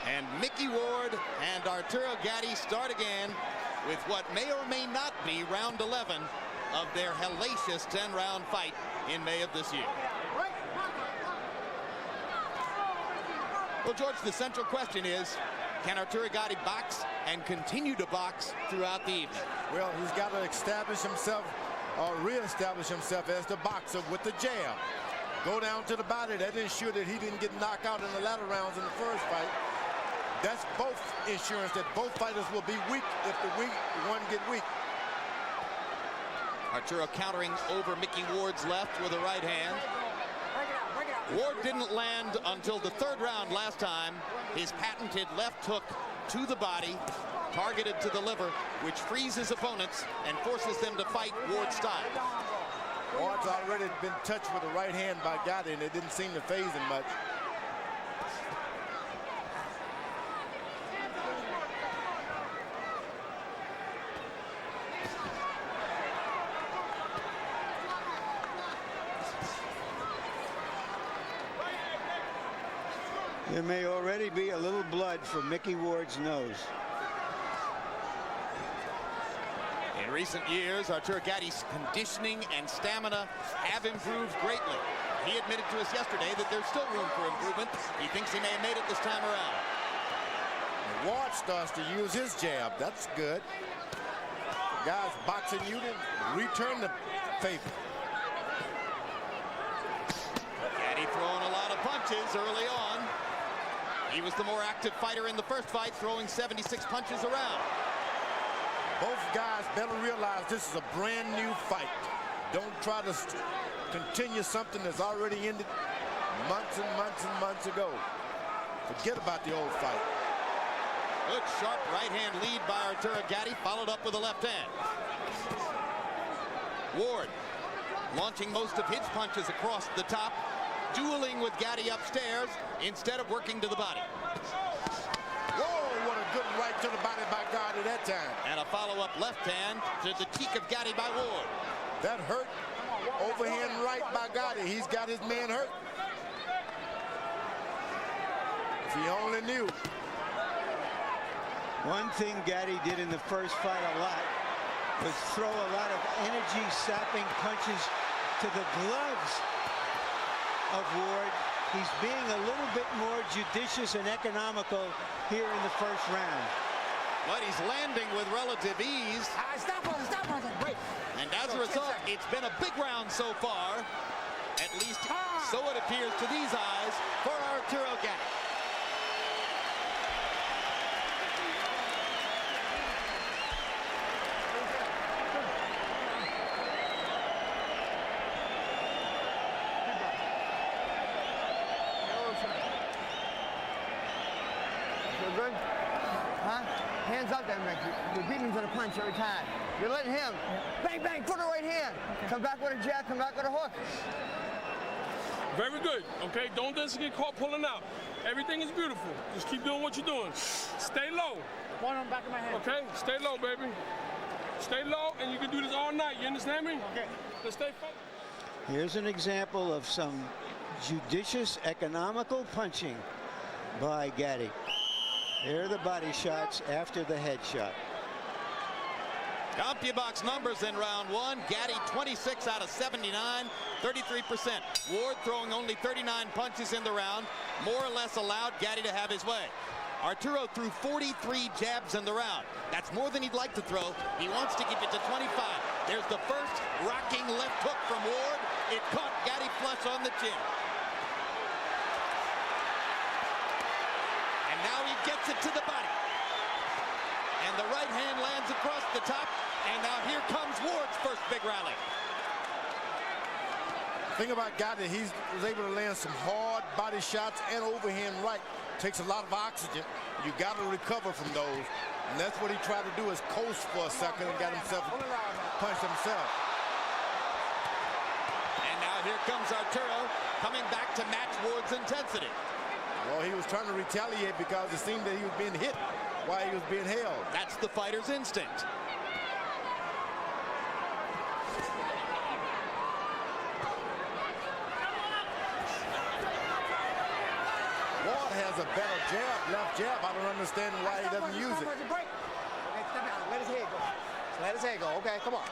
And Micky Ward and Arturo Gatti start again with what may or may not be round 11 of their hellacious 10-round fight in May of this year. Well, George, the central question is, can Arturo Gatti box and continue to box throughout the evening? Well, he's got to establish himself or reestablish himself as the boxer with the jab. Go down to the body. That ensure that he didn't get knocked out in the latter rounds in the first fight. That's both insurance that both fighters will be weak if the one get weak. Arturo countering over Micky Ward's left with a right hand. Ward didn't land until the third round last time. His patented left hook to the body, targeted to the liver, which frees his opponents and forces them to fight Ward's style. Ward's already been touched with the right hand by Gatti, and it didn't seem to faze him much. There may already be a little blood from Micky Ward's nose. In recent years, Arturo Gatti's conditioning and stamina have improved greatly. He admitted to us yesterday that there's still room for improvement. He thinks he may have made it this time around. And Ward starts to use his jab. That's good. Guys, boxing unit, return the favor. Gatti throwing a lot of punches early on. He was the more active fighter in the first fight, throwing 76 punches around. Both guys better realize this is a brand new fight. Don't try to continue something that's already ended months and months and months ago. Forget about the old fight. Good sharp right hand lead by Arturo Gatti, followed up with a left hand. Ward launching most of his punches across the top, dueling with Gatti upstairs instead of working to the body. Whoa, what a good right to the body by Gatti that time. And a follow-up left hand to the cheek of Gatti by Ward. That hurt. Overhand right by Gatti. He's got his man hurt. If he only knew. One thing Gatti did in the first fight a lot was throw a lot of energy-sapping punches to the gloves of Ward. He's being a little bit more judicious and economical here in the first round. But he's landing with relative ease. Stop on it, wait. And as a result, it's been a big round so far. At least so it appears to these eyes for Arturo Gatti. Good? Huh? Hands up then, Micky. You're beating him to the punch every time. You're letting him. Bang, bang, put a right hand. Come back with a jab, come back with a hook. Very good, okay? Don't just get caught pulling out. Everything is beautiful. Just keep doing what you're doing. Stay low. One on the back of my head. Okay? Stay low, baby. Stay low, and you can do this all night. You understand me? Okay. Let's stay focused. Here's an example of some judicious, economical punching by Gatti. There are the body shots after the head shot. CompuBox numbers in round one. Gatti 26 out of 79, 33%. Ward throwing only 39 punches in the round, more or less allowed Gatti to have his way. Arturo threw 43 jabs in the round. That's more than he'd like to throw. He wants to keep it to 25. There's the first rocking left hook from Ward. It caught Gatti flush on the chin. And now he gets it to the body. And the right hand lands across the top. And now here comes Ward's first big rally. The thing about Gatti, he was able to land some hard body shots and overhand right. Takes a lot of oxygen. You got to recover from those. And that's what he tried to do, is coast for a second and got himself punched himself. And now here comes Arturo coming back to match Ward's intensity. Well, he was trying to retaliate because it seemed that he was being hit while he was being held. That's the fighter's instinct. Ward has a better jab, left jab. I don't understand why he doesn't use it. Okay, step out. Let his head go. Let his head go. Okay, come on.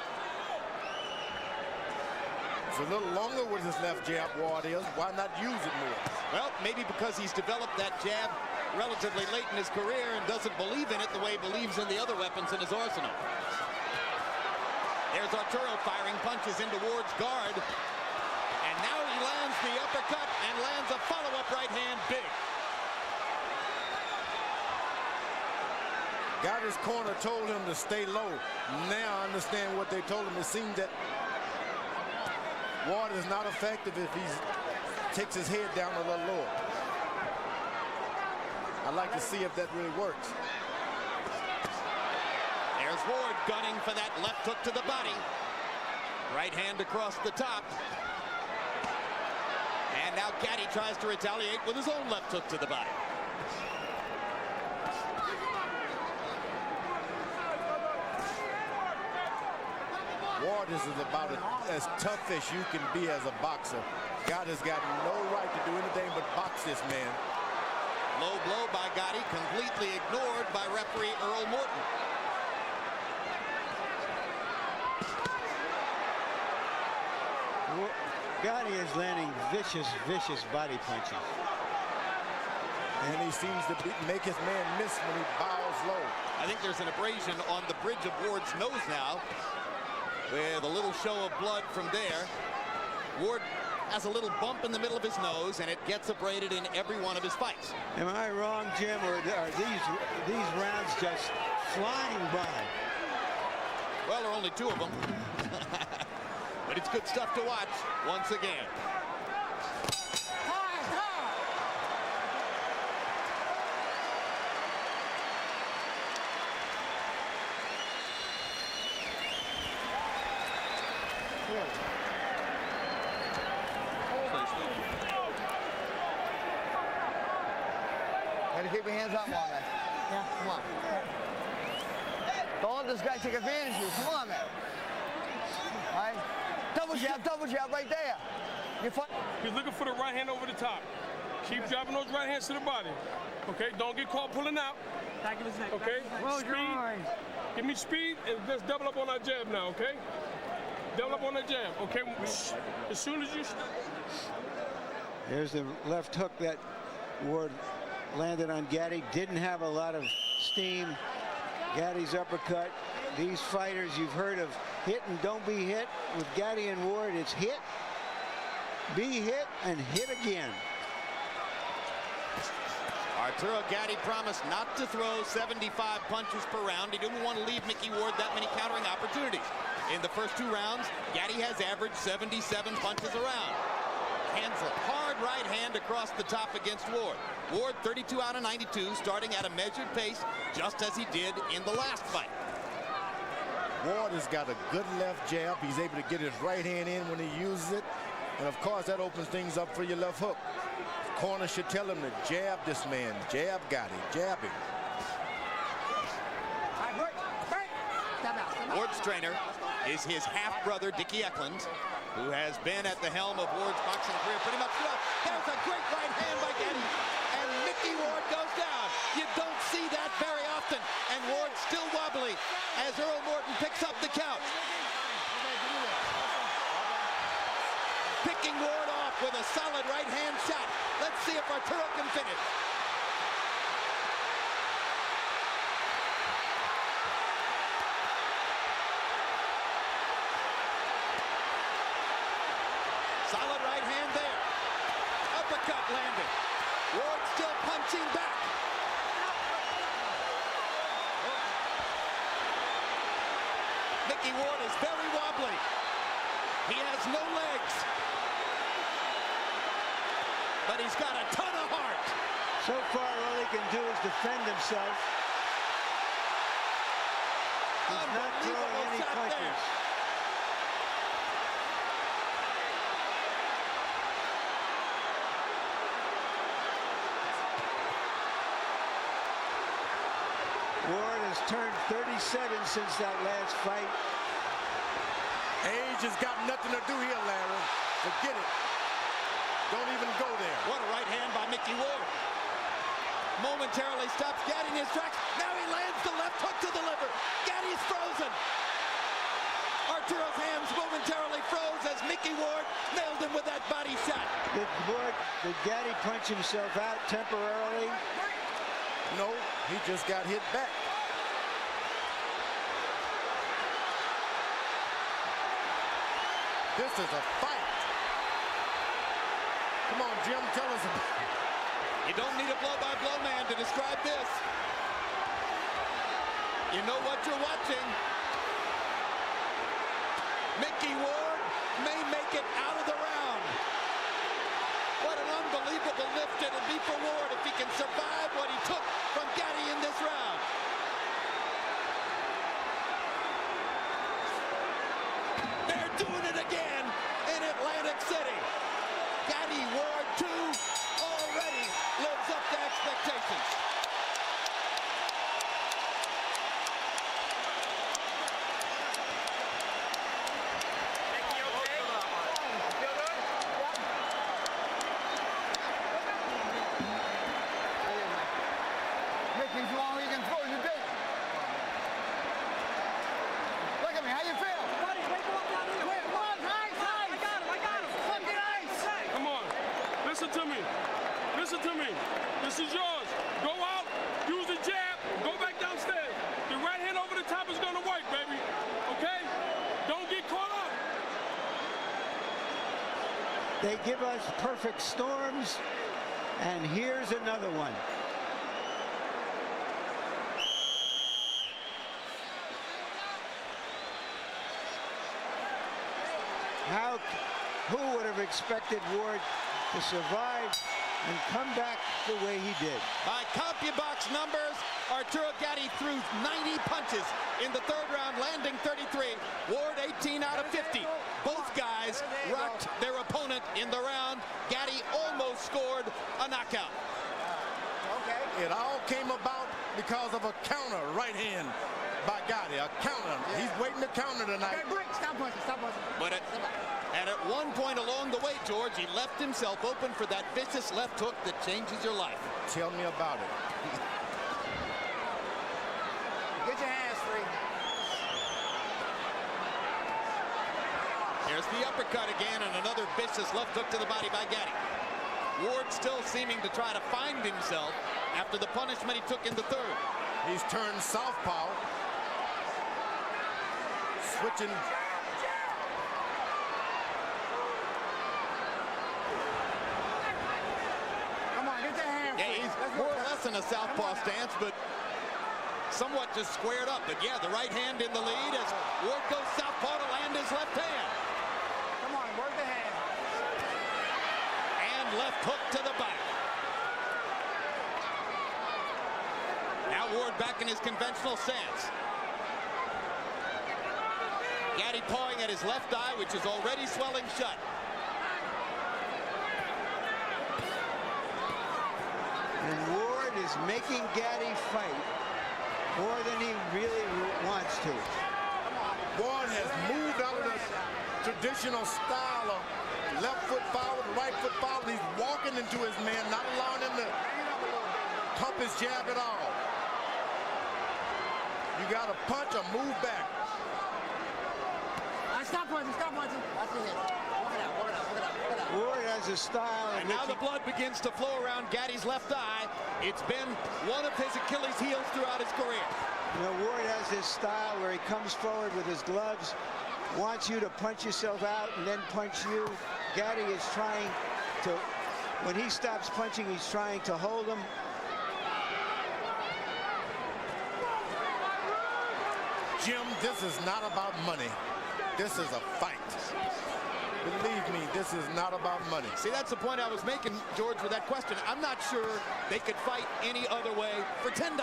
It's a little longer with his left jab, Ward is. Why not use it more? Well, maybe because he's developed that jab relatively late in his career and doesn't believe in it the way he believes in the other weapons in his arsenal. There's Arturo firing punches into Ward's guard. And now he lands the uppercut and lands a follow-up right hand big. Gotti's corner told him to stay low. Now I understand what they told him. It seemed that Ward is not effective if he takes his head down a little lower. I'd like to see if that really works. There's Ward gunning for that left hook to the body. Right hand across the top. And now Gatti tries to retaliate with his own left hook to the body. Ward is about as tough as you can be as a boxer. Gotti's got no right to do anything but box this man. Low blow by Gatti, completely ignored by referee Earl Morton. Gatti is landing vicious body punches. And he seems to make his man miss when he bows low. I think there's an abrasion on the bridge of Ward's nose now, with a little show of blood from there. Ward has a little bump in the middle of his nose, and it gets abraded in every one of his fights. Am I wrong, Jim, or are these rounds just flying by? Well, there are only two of them. But it's good stuff to watch once again. Gotta keep your hands up, man. Yeah. Come on. Don't let this guy take advantage of you. Come on, man. All right. Double jab right there. He's looking for the right hand over the top. Keep dropping those right hands to the body. Okay, don't get caught pulling out. Okay, speed. Give me speed and let's double up on our jab now, okay? Double up on that jab, okay? As soon as you... There's the left hook that Ward landed on Gatti. Didn't have a lot of steam. Gatti's uppercut. These fighters you've heard of hit and don't be hit. With Gatti and Ward, it's hit, be hit, and hit again. Arturo Gatti promised not to throw 75 punches per round. He didn't want to leave Micky Ward that many countering opportunities. In the first two rounds, Gatti has averaged 77 punches a round. Hands a hard right hand across the top against Ward. Ward 32 out of 92, starting at a measured pace, just as he did in the last fight. Ward has got a good left jab. He's able to get his right hand in when he uses it. And of course, that opens things up for your left hook. Corner should tell him to jab this man. Jab Gatti. Jab him. Ward's trainer is his half-brother, Dickie Eklund, who has been at the helm of Ward's boxing career pretty much throughout. There's a great right hand by Gatti, and Micky Ward goes down. You don't see that very often, and Ward's still wobbly as Earl Morton picks up the count. Picking Ward off with a solid right hand shot. Let's see if Arturo can finish. Solid right hand there. Uppercut landed. Ward still punching back. Micky Ward is very wobbly. He has no legs. But he's got a ton of heart. So far, all he can do is defend himself. He's not throwing any punches. Ward has turned 37 since that last fight. Age has got nothing to do here, Larry. Forget it. Don't even go there. What a right hand by Micky Ward. momentarily stops Gatti in his tracks. Now he lands the left hook to the liver. Gatti's frozen. Arturo's hands momentarily froze as Micky Ward nailed him with that body shot. Did Gatti punch himself out temporarily? No, he just got hit back. This is a fight. Come on, Jim, tell us about it. You don't need a blow-by-blow man to describe this. You know what you're watching. Micky Ward may make it out of the round. What an unbelievable lift it'll be for Ward if he can survive what he took from Gatti in this round. They're doing it again in Atlantic City. Gatti Ward 2 already lives up to expectations. Micky, so long you can throw your dick. Look at me, how you feel? Buddy, wake him up down here. Wait, one, ice. I got him. Fucking ice. Come on. Listen to me. Listen to me. This is yours. Go out, use the jab, go back downstairs. Your right hand over the top is going to work, baby. Okay? Don't get caught up. They give us perfect storms, and here's another one. Who would have expected Ward to survive and come back the way he did? By CompuBox numbers, Arturo Gatti threw 90 punches in the third round, landing 33. Ward 18 out of 50. Both guys rocked their opponent in the round. Gatti almost scored a knockout. It all came about because of a counter right hand by Gatti. A counter. He's waiting to counter tonight. Okay, break. Stop punching. But at one point along the way, George, he left himself open for that vicious left hook that changes your life. Tell me about it. Get your hands free. Here's the uppercut again and another vicious left hook to the body by Gatti. Ward still seeming to try to find himself after the punishment he took in the third. He's turned southpaw. Switching. Come on, get your hands Yeah, free. he's Let's more go. or less in a southpaw stance, but somewhat just squared up. But yeah, the right hand in the lead as Ward goes southpaw to land his left hand. Come on, work the hand. And left hook to the back. Now Ward back in his conventional stance. Gatti pawing at his left eye, which is already swelling shut. And Ward is making Gatti fight more than he really wants to. Ward has moved out of the traditional style of left foot forward, right foot forward. He's walking into his man, not allowing him to pump his jab at all. You got to punch or move back. Stop punching. That's it. Work it out. Ward has a style. And now the blood begins to flow around Gatti's left eye. It's been one of his Achilles heels throughout his career. You know, Ward has this style where he comes forward with his gloves, wants you to punch yourself out and then punch you. Gatti is trying to, when he stops punching, he's trying to hold him. Jim, this is not about money. This is a fight. Believe me, this is not about money. See, that's the point I was making, George, with that question. I'm not sure they could fight any other way for $10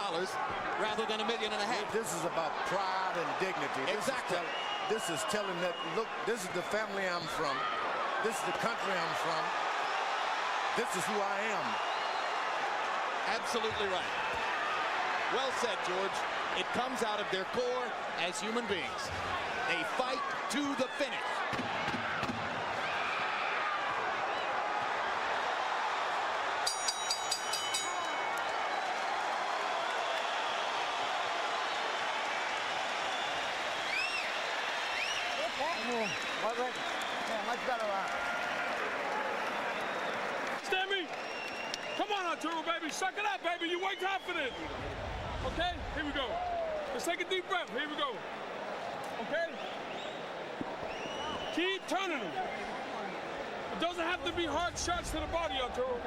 rather than $1.5 million. This is about pride and dignity. Exactly. This is telling that, look, this is the family I'm from. This is the country I'm from. This is who I am. Absolutely right. Well said, George. It comes out of their core as human beings. They fight to the finish. Look, yeah, much better round. Stand me. Come on, Arturo, baby. Suck it up, baby. You worked hard for this. Okay? Here we go. Let's take a deep breath. Here we go. Okay? Keep turning them. It doesn't have to be hard shots to the body, Arturo.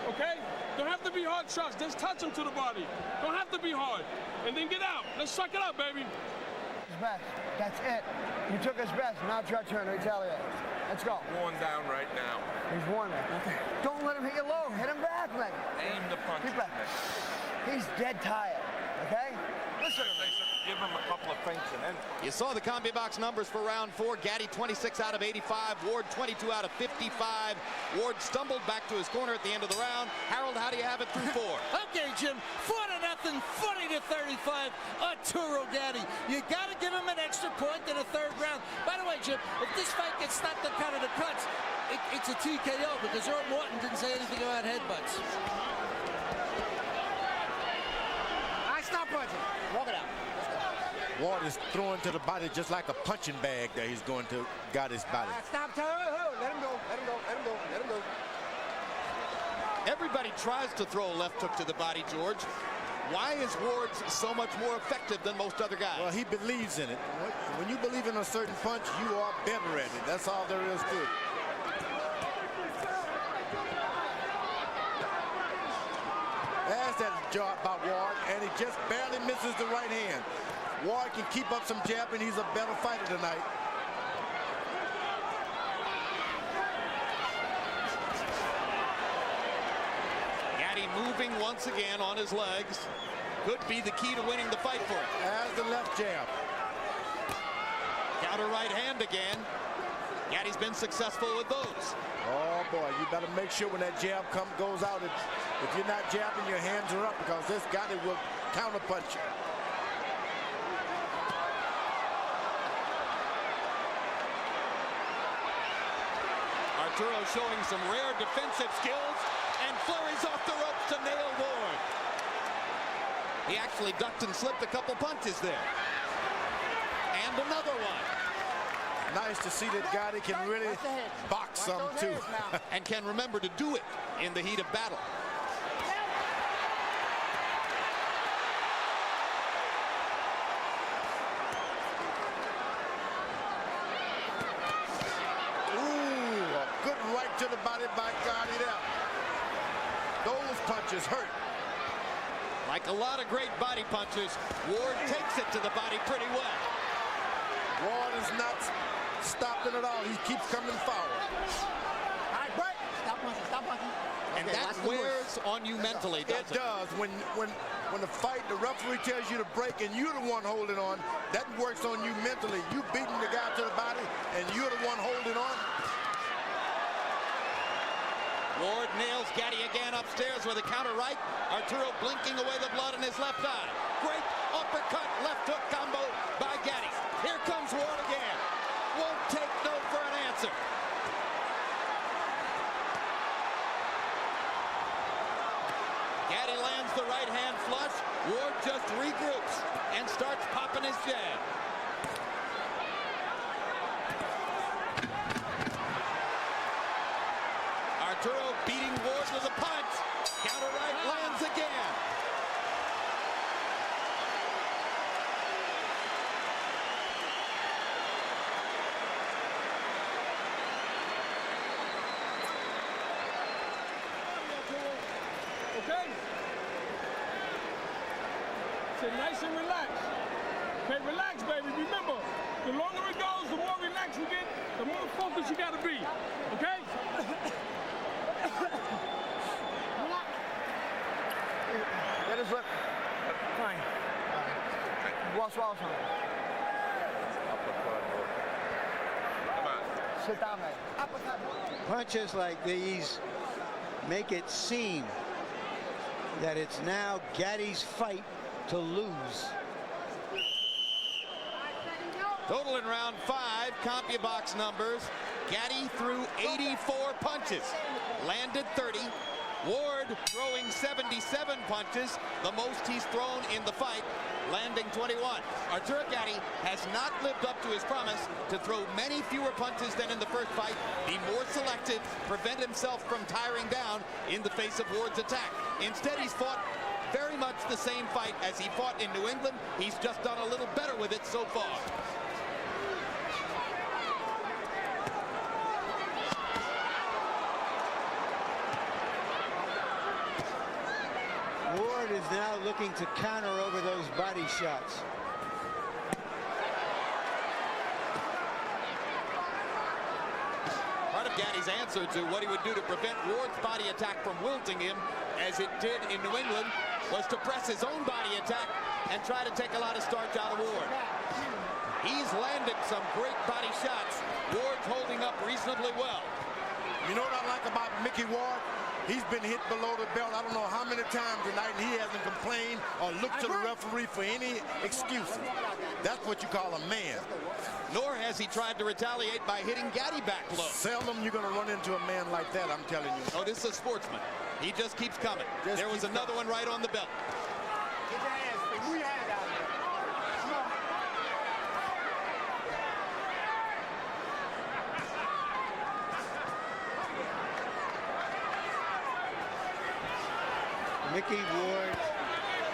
Okay? Don't have to be hard shots. Just touch them to the body. Don't have to be hard. And then get out. Let's suck it up, baby. His best. That's it. You took his best. Now it's your turn to retaliate. Let's go. Worn down right now. He's worn, man. Don't let him hit you low. Hit him back, man. Aim the punches, Keep back. He's dead tired. Okay? Listen to me. Give him a couple of feints and then. You saw the CombiBox numbers for round 4. Gatti 26 out of 85. Ward 22 out of 55. Ward stumbled back to his corner at the end of the round. Harold, how do you have it through 4? Okay, Jim, 4-0, 40-35, Arturo Gatti. You got to give him an extra point in the 3rd round. By the way, Jim, if this fight gets stopped at kind of the cuts, it's a TKO because Earl Morton didn't say anything about headbutts. I stop punching. Walk it out. Ward is throwing to the body just like a punching bag that he's going to Gatti's body. Stop. Let him go. Let him go. Let him go. Let him go. Everybody tries to throw a left hook to the body, George. Why is Ward so much more effective than most other guys? Well, he believes in it. When you believe in a certain punch, you are better at it. That's all there is to it. That's that job by Ward, and he just barely misses the right hand. Ward can keep up some jab, and he's a better fighter tonight. Gatti moving once again on his legs. Could be the key to winning the fight for him. As the left jab. Counter right hand again. Gatti's been successful with those. Oh boy, you better make sure when that jab goes out, if you're not jabbing, your hands are up, because this Gatti will counter punch you. Arturo showing some rare defensive skills and flurries off the ropes to nail Ward. He actually ducked and slipped a couple punches there. And another one. Nice to see that Gatti can really box some too. And can remember to do it in the heat of battle. Ooh, a good right to the body by Gatti there. Those punches hurt. Like a lot of great body punches, Ward takes it to the body pretty well. Ward is not stopping at all. He keeps coming forward. All right, break. Stop punching. Stop punching. And that wears on you mentally, doesn't it? It does. When the fight, the referee tells you to break and you're the one holding on, that works on you mentally. You beating the guy to the body and you're the one holding on. Ward nails Gatti again upstairs with a counter right. Arturo blinking away the blood in his left eye. Great uppercut, left hook combo by Gatti. Here comes Ward again. Won't take no for an answer. Gatti lands the right hand flush. Ward just regroups and starts popping his jab. Arturo beating Ward with a punch. Counter right lands again. Okay? Say nice and relaxed. Okay, relax, baby. Remember, the longer it goes, the more relaxed you get, the more focused you gotta be. Okay? Get his lip. Fine. Swallow something. Come on. Sit down, man. Punches like these make it seem that it's now Gatti's fight to lose. Total in round 5, CompuBox numbers. Gatti threw 84 punches, landed 30, Ward throwing 77 punches, the most he's thrown in the fight, landing 21. Arturo Gatti has not lived up to his promise to throw many fewer punches than in the first fight, be more selective, prevent himself from tiring down in the face of Ward's attack. Instead, he's fought very much the same fight as he fought in New England. He's just done a little better with it so far. Ward is now looking to counter over those body shots. Part of Gatti's answer to what he would do to prevent Ward's body attack from wilting him, as it did in New England, was to press his own body attack and try to take a lot of starch out of Ward. He's landed some great body shots. Ward's holding up reasonably well. You know what I like about Micky Ward? He's been hit below the belt I don't know how many times tonight, and he hasn't complained or looked to the referee for any excuses. That's what you call a man. Nor has he tried to retaliate by hitting Gatti back low. Seldom you're going to run into a man like that, I'm telling you. Oh, this is a sportsman. He just keeps coming. There was another one right on the belt. Get your hands free. Move your hands out there. Come on. Micky Ward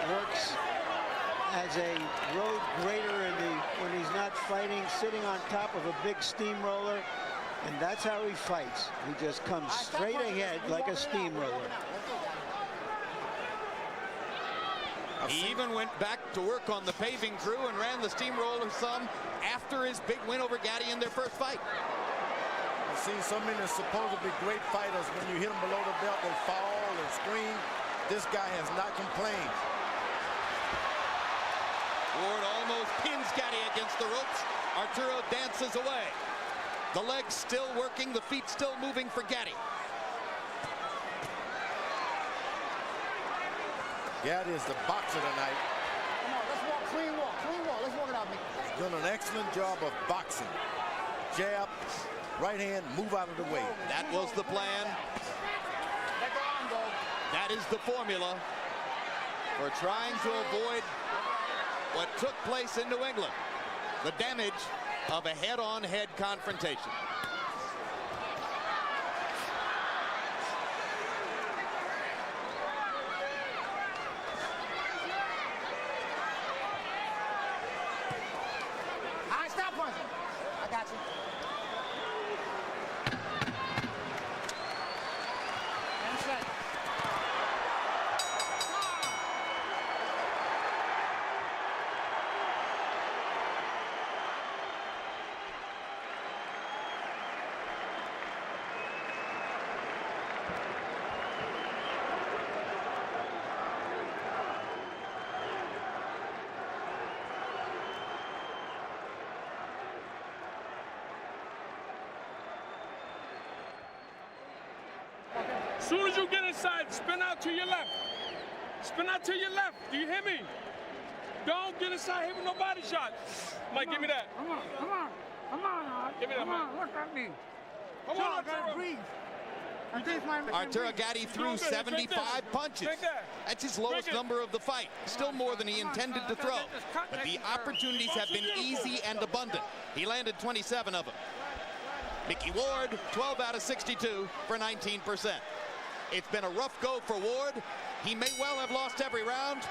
works as a road grader when he's not fighting, sitting on top of a big steamroller, and that's how he fights. He just comes straight ahead like a steamroller. He even went back to work on the paving crew and ran the steamroller some after his big win over Gatti in their first fight. I've seen so many supposedly great fighters, when you hit them below the belt, they fall and scream. This guy has not complained. Ward almost pins Gatti against the ropes. Arturo dances away. The legs still working, the feet still moving for Gatti. Gatti is the boxer tonight. Come on, let's walk. Clean walk. Clean walk. Let's walk it out, Micky. He's done an excellent job of boxing. Jab, right hand, move out of the way. That was the plan. Let the arm go. That is the formula for trying to avoid what took place in New England, the damage of a head-on-head confrontation. All right, stop punching. I got you. And set. As soon as you get inside, spin out to your left. Spin out to your left. Do you hear me? Don't get inside here with no body shot. Mike, give me that. Come on, come on. Come on, Give me that, come on. Mike. What's that mean? Come John, on, I gotta Arturo. breathe. I think my Arturo Gatti threw Drink that, 75 punches. drink that. That's his lowest Drink it. number of the fight. Still more than he intended to throw. But the opportunities have been easy and abundant. He landed 27 of them. Micky Ward, 12 out of 62 for 19%. It's been a rough go for Ward. He may well have lost every round,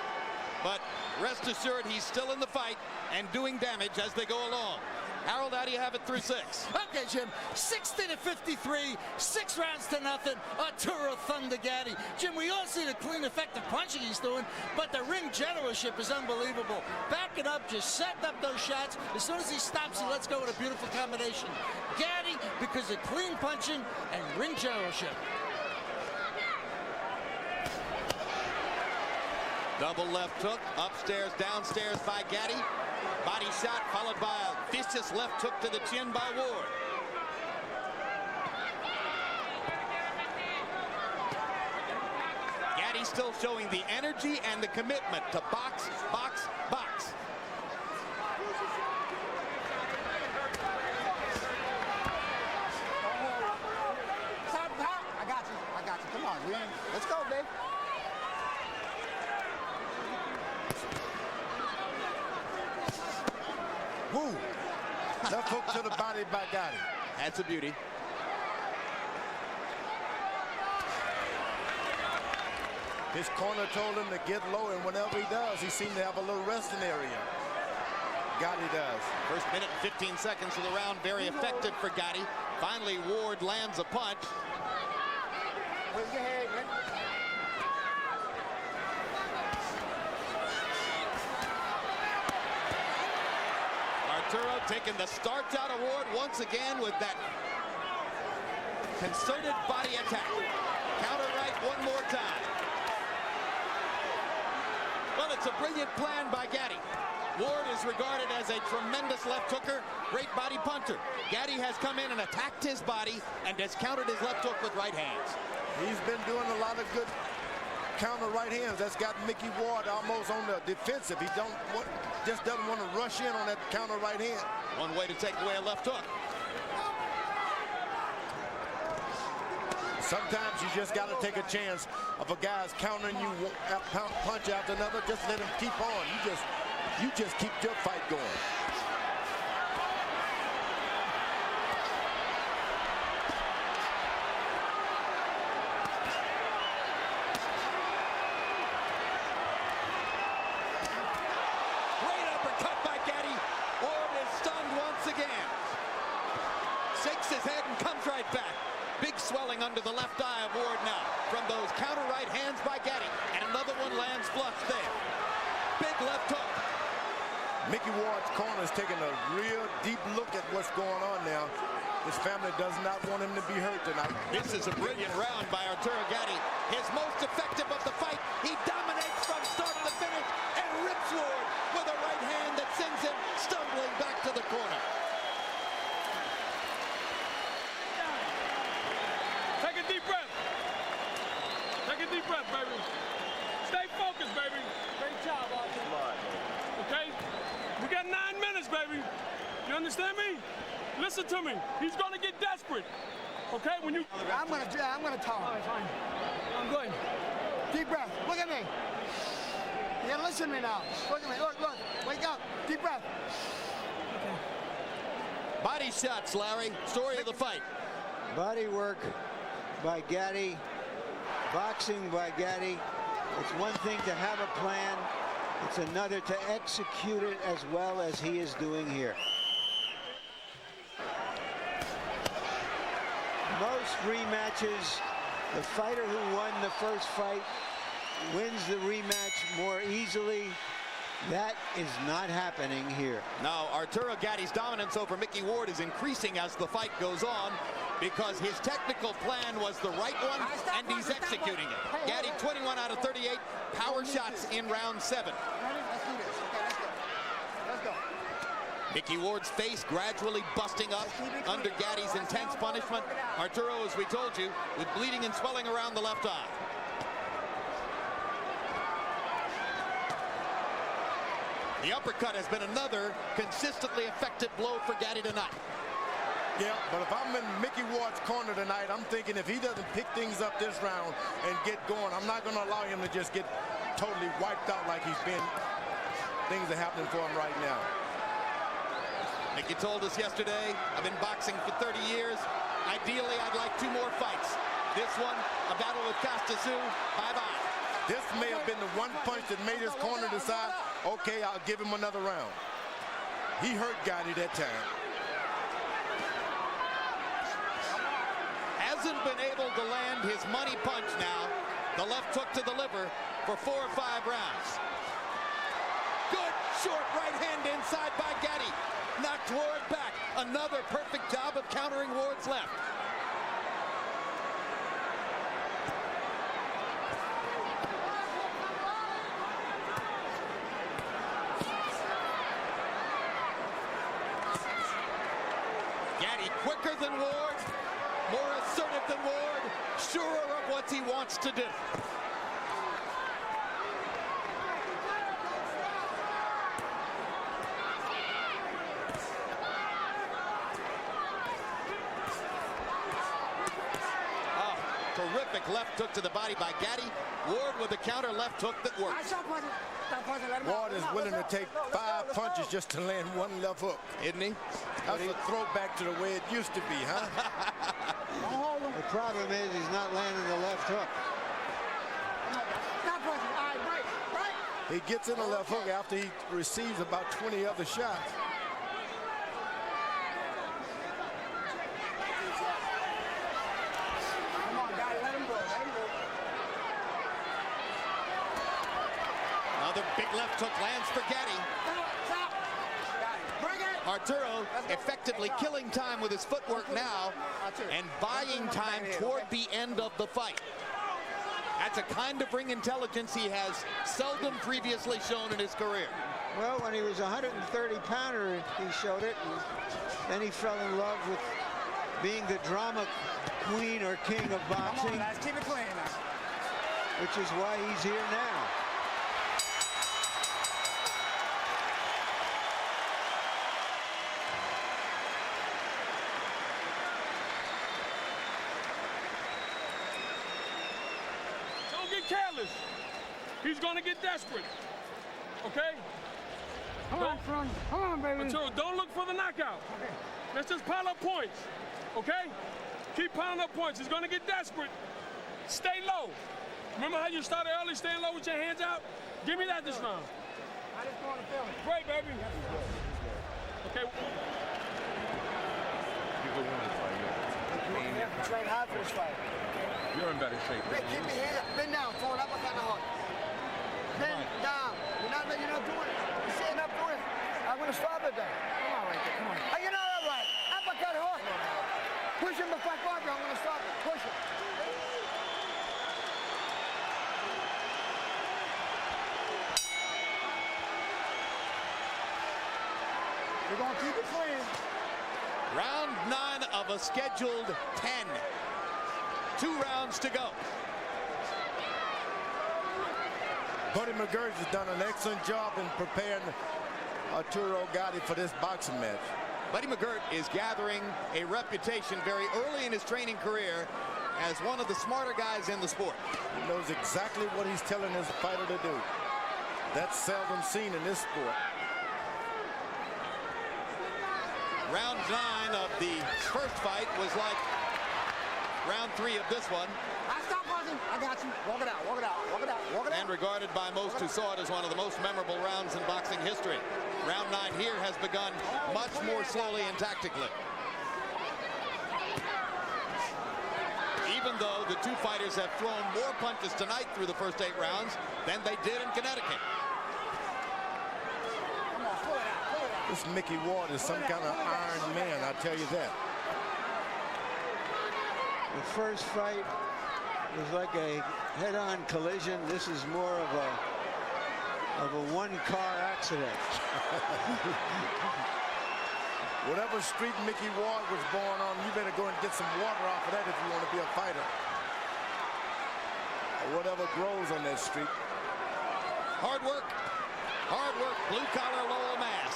but rest assured he's still in the fight and doing damage as they go along. Harold, how do you have it through 6? Okay, Jim, 60-53, 6 rounds to nothing. Arturo Thunder Gatti. Jim, we all see the clean, effective punching he's doing, but the ring generalship is unbelievable. Backing up, just setting up those shots. As soon as he stops, he lets go with a beautiful combination. Gatti, because of clean punching and ring generalship. Double left hook, upstairs, downstairs by Gatti. Body shot followed by a vicious left hook to the chin by Ward. Gatti still showing the energy and the commitment to box, box, box. Stop, stop. I got you. I got you. Come on. on, let's go, babe. Woo! Left hook to the body by Gatti. That's a beauty. His corner told him to get low, and whenever he does, he seems to have a little resting area. Gatti does. First minute and 15 seconds of the round, very effective for Gatti. Finally, Ward lands a punch. Where's your head, man? Arturo taking the starts out of Ward once again with that concerted body attack. Counter right one more time. Well, it's a brilliant plan by Gatti. Ward is regarded as a tremendous left hooker, great body puncher. Gatti has come in and attacked his body and has countered his left hook with right hands. He's been doing a lot of good counter right hands. That's got Micky Ward almost on the defensive. He just doesn't want to rush in on that counter right hand. One way to take away a left hook. Sometimes you just got to take a chance of a guy's countering you punch after another. Just let him keep on. You just keep your fight going. Great uppercut by Gatti. Ward is stunned once again. Shakes his head and comes right back. Big swelling under the left eye of Ward now from those counter right hands by Gatti. And another one lands flush there. Big left hook. Micky Ward's corner is taking a real deep look at what's going on now. His family does not want him to be hurt tonight. This is a brilliant round by Arturo Gatti. His most effective of the fight. He dominates from start to finish and rips Ward with a right hand that sends him stumbling back to the corner. Take a deep breath. Take a deep breath, baby. Stay focused, baby. Great job, Arthur. Okay? We got 9 minutes, baby. You understand me? Listen to me. He's gonna get desperate. Okay? When you I'm gonna tell him. All right, fine. I'm good. Deep breath. Look at me. You gotta listen to me now. Look at me. Look. Wake up. Deep breath. Body shots, Larry. Story of the fight. Body work by Gatti, boxing by Gatti. It's one thing to have a plan. It's another to execute it as well as he is doing here. Most rematches, the fighter who won the first fight wins the rematch more easily. That is not happening here. Now, Arturo Gatti's dominance over Micky Ward is increasing as the fight goes on because his technical plan was the right one and he's executing it. Gatti 21 out of 38 power shots in round 7. Let's do this. Okay, let's go. Micky Ward's face gradually busting up under Gatti's intense punishment. Arturo, as we told you, with bleeding and swelling around the left eye. The uppercut has been another consistently effective blow for Gatti tonight. Yeah, but if I'm in Micky Ward's corner tonight, I'm thinking if he doesn't pick things up this round and get going, I'm not going to allow him to just get totally wiped out like he's been. Things are happening for him right now. Micky told us yesterday, I've been boxing for 30 years. Ideally, I'd like 2 more fights. This one, a battle with Costa-Tzu, bye-bye. This may have been the one punch that made his corner decide, okay, I'll give him another round. He hurt Gatti that time. Hasn't been able to land his money punch now. The left hook to the liver for 4 or 5 rounds. Good short right hand inside by Gatti. Knocked Ward back. Another perfect job of countering Ward's left. Gatti quicker than Ward, more assertive than Ward, surer of what he wants to do. dynamic left hook to the body by Gatti. Ward with a counter left hook that works. Ward is willing to take 5 punches just to land 1 left hook. Isn't he? That's a throwback to the way it used to be, huh? The problem is he's not landing the left hook. He gets in the left hook after he receives about 20 other shots. Another big left hook lands for Gatti. Arturo effectively killing time with his footwork now and buying time toward the end of the fight. That's a kind of ring intelligence he has seldom previously shown in his career. Well, when he was a 130-pounder, he showed it. And then he fell in love with being the drama queen or king of boxing. Come on, guys, keep it clean now. Which is why he's here now. Careless. He's gonna get desperate. Okay? Come on, son. Come on, baby. Arturo, don't look for the knockout. Okay. Let's just pile up points. Okay? Keep piling up points. He's gonna get desperate. Stay low. Remember how you started early, staying low with your hands out? Give me that this time. I just want to feel it. Great, baby. Okay. You go win this fight. You have to train hard for this fight. You're in better shape. Hey, keep your hand up. Bend down. Throw it up like that hook. Bend down. You're not doing it. You're sitting up doing it. I'm going to stop it then. Come on, right there. Come on. Hey, you're not all right. Uppercut hook. Push him before I I'm going to stop it. Push him. We're going to keep it clean. Round 9 of a scheduled 10. 2 rounds to go. Buddy McGirt has done an excellent job in preparing Arturo Gatti for this boxing match. Buddy McGirt is gathering a reputation very early in his training career as one of the smarter guys in the sport. He knows exactly what he's telling his fighter to do. That's seldom seen in this sport. Round 9 of the first fight was like round 3 of this one. Stop buzzing. I got you. Walk it out. Walk it out. Walk it out. Walk it out. And regarded by most who saw it as one of the most memorable rounds in boxing history. Round 9 here has begun much more slowly and tactically. Even though the 2 fighters have thrown more punches tonight through the first 8 rounds than they did in Connecticut. Come on, pull it out. Pull it out. This Micky Ward is some kind of iron man, I tell you that. The first fight was like a head-on collision. This is more of a one-car accident. Whatever street Micky Ward was born on, you better go and get some water off of that if you want to be a fighter. Or whatever grows on that street. Hard work, blue-collar Lowell, Mass.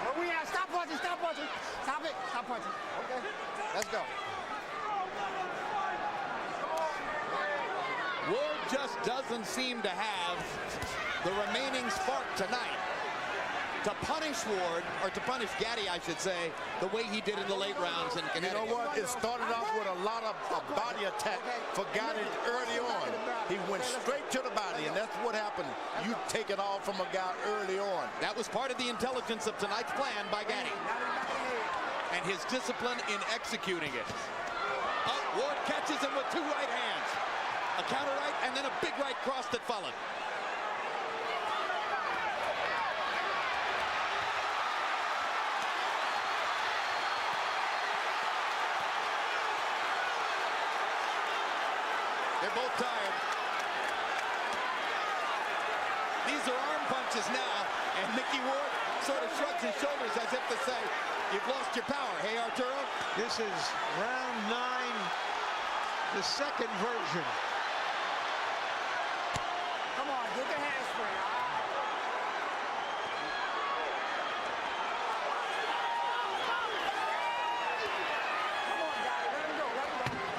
Where we at? Stop punching. Stop punching. Stop it. Stop punching. Okay. Let's go. Ward just doesn't seem to have the remaining spark tonight to punish Ward, or to punish Gatti, I should say, the way he did in the late rounds in Connecticut. You know what? It started off with a lot of body attack for Gatti early on. He went straight to the body, and that's what happened. You take it all from a guy early on. That was part of the intelligence of tonight's plan by Gatti. And his discipline in executing it. Ward catches him with 2 right hands. A counter right, and then a big right cross that followed. They're both tired. These are arm punches now, and Micky Ward sort of shrugs his shoulders as if to say, you've lost your power. Hey, Arturo? This is round 9, the second version. Come on, get the handspring. Come on, guys. Let him go. Let him go.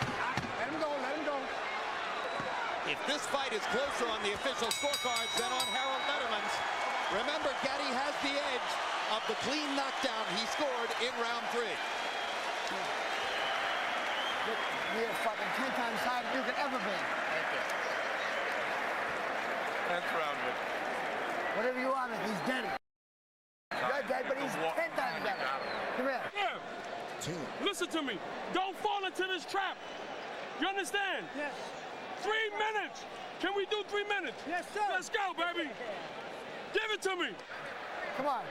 If this fight is closer on the official scorecards than on Harold Letterman's, remember, Gatti has the edge of the clean knockdown he scored in round 3. You're fucking 10 times higher than you could ever be. Thank you. 10th round, Mick. Whatever you want, he's dead. You're dead, but he's 10 times better. Come here. Yeah. Listen to me. Don't fall into this trap. You understand? Yes. 3 minutes. Can we do 3 minutes? Yes, sir. Let's go, baby. Give it to me. Come on.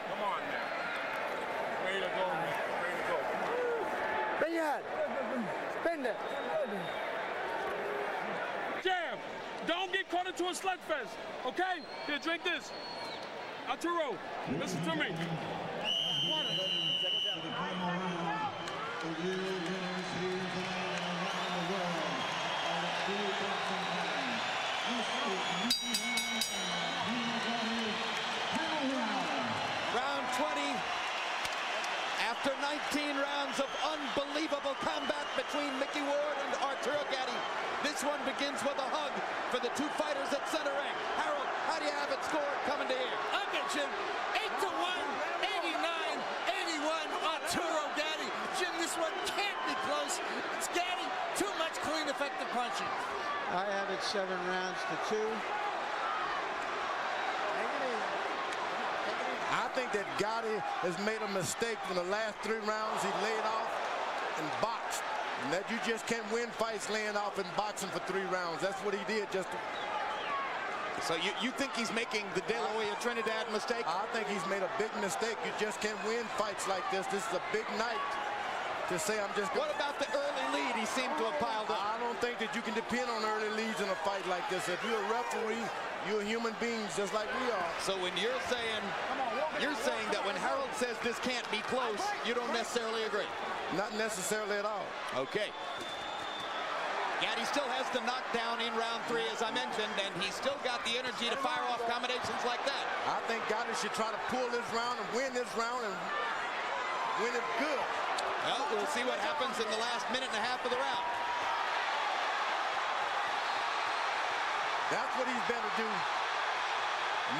Come on now. Ready to go, man. Ready to go. Bend your head. Bend it. Jam. Don't get caught into a slugfest, okay? Here, drink this. Arturo, listen to me. Round 20. After 19 rounds of unbelievable combat between Micky Ward and Arturo Gatti, this one begins with a hug for the two fighters at center ring. Harold, how do you have it scored coming to here? I bet you 8-1, 89, 81, Arturo Gatti. Jim, this one can't be close. It's Gatti, too much clean, effective punching. I have it 7 rounds to 2. I think that Gatti has made a mistake in the last 3 rounds. He laid off and boxed. And that you just can't win fights laying off and boxing for 3 rounds. That's what he did. So you think he's making the De La Hoya Trinidad mistake? I think he's made a big mistake. You just can't win fights like this. This is a big night to say I'm just going. What about the early lead he seemed to have piled up? I don't think that you can depend on early leads in a fight like this. If you're a referee, you're human beings just like we are. So when you're saying that when Harold says this can't be close, you don't necessarily agree? Not necessarily at all. Okay. Gatti still has the knockdown in round 3, as I mentioned, and he's still got the energy to fire off combinations like that. I think Gatti should try to pull this round and win this round and win it good. Well, we'll see what happens in the last minute and a half of the round. That's what he's better do.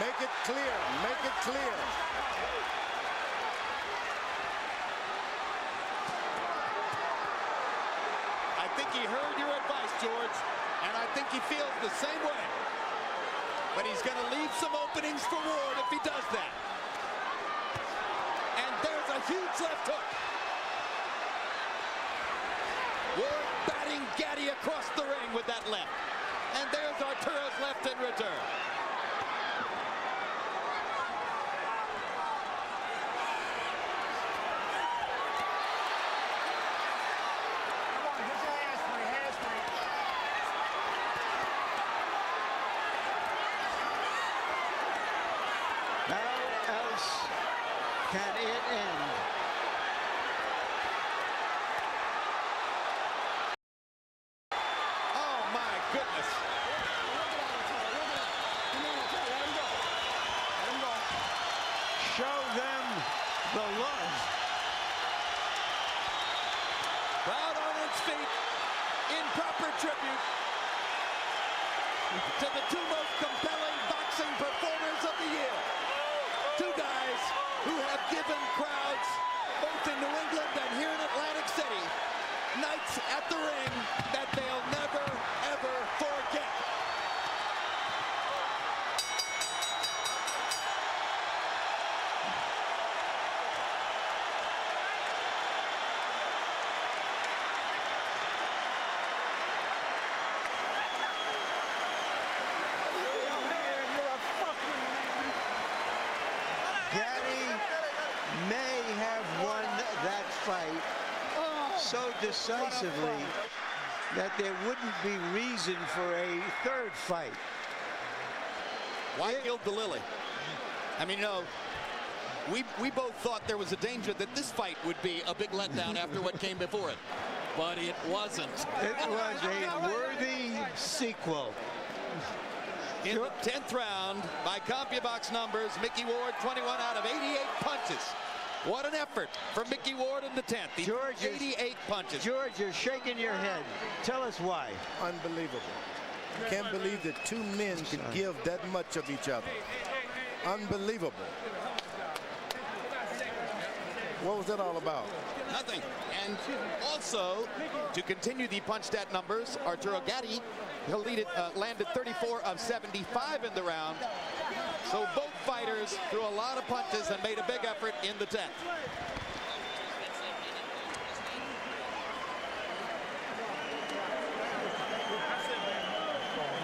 Make it clear. Make it clear. I think he heard your advice, George, and I think he feels the same way. But he's going to leave some openings for Ward if he does that. And there's a huge left hook. Ward batting Gatti across the ring with that left. And there's Arturo's left in return. How else can it end? Oh my goodness. Show them the love. Crowd on its feet in proper tribute to the 2 most compelling boxing performers of the year. 2 guys who have given crowds, both in New England and here in Atlantic City, nights at the ring that they'll never, ever forget. Gatti may have won that fight so decisively that there wouldn't be reason for a 3rd fight. Why killed the Lily? I mean, you know, we both thought there was a danger that this fight would be a big letdown after what came before it. But it wasn't. It was a worthy sequel. In the 10th round, by CompuBox numbers, Micky Ward 21 out of 88 punches. What an effort for Micky Ward in the 10th. He threw 88 punches. George, you're shaking your head. Tell us why. Unbelievable. Can't believe that two men can give that much of each other. Unbelievable. What was that all about? Nothing. And also, to continue the punch stat numbers, Arturo Gatti landed 34 of 75 in the round. So both fighters threw a lot of punches and made a big effort in the 10th.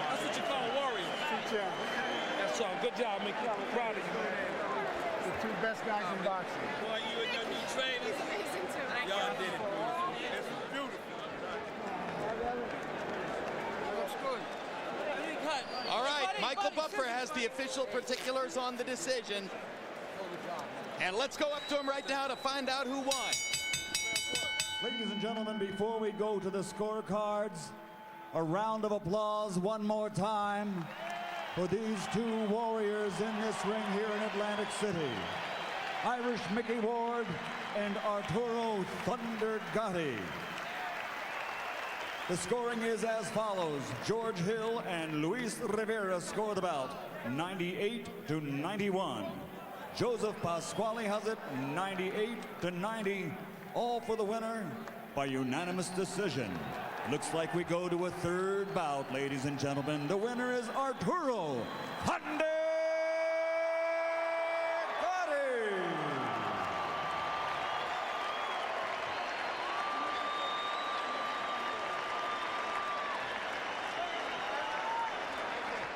That's what you call a warrior. That's all. Good job, Micky. I'm proud of you, man. The two best guys in boxing. Boy, you and your new trainers. Y'all did it. This is beautiful. Looks good. All right, Michael Buffer has the official particulars on the decision. And let's go up to him right now to find out who won. Ladies and gentlemen, before we go to the scorecards, a round of applause one more time for these two warriors in this ring here in Atlantic City. Irish Micky Ward and Arturo Thunder Gatti. The scoring is as follows. George Hill and Luis Rivera score the bout 98-91. Joseph Pasquale has it 98-90. All for the winner by unanimous decision. Looks like we go to a third bout, ladies and gentlemen. The winner is Arturo Thunder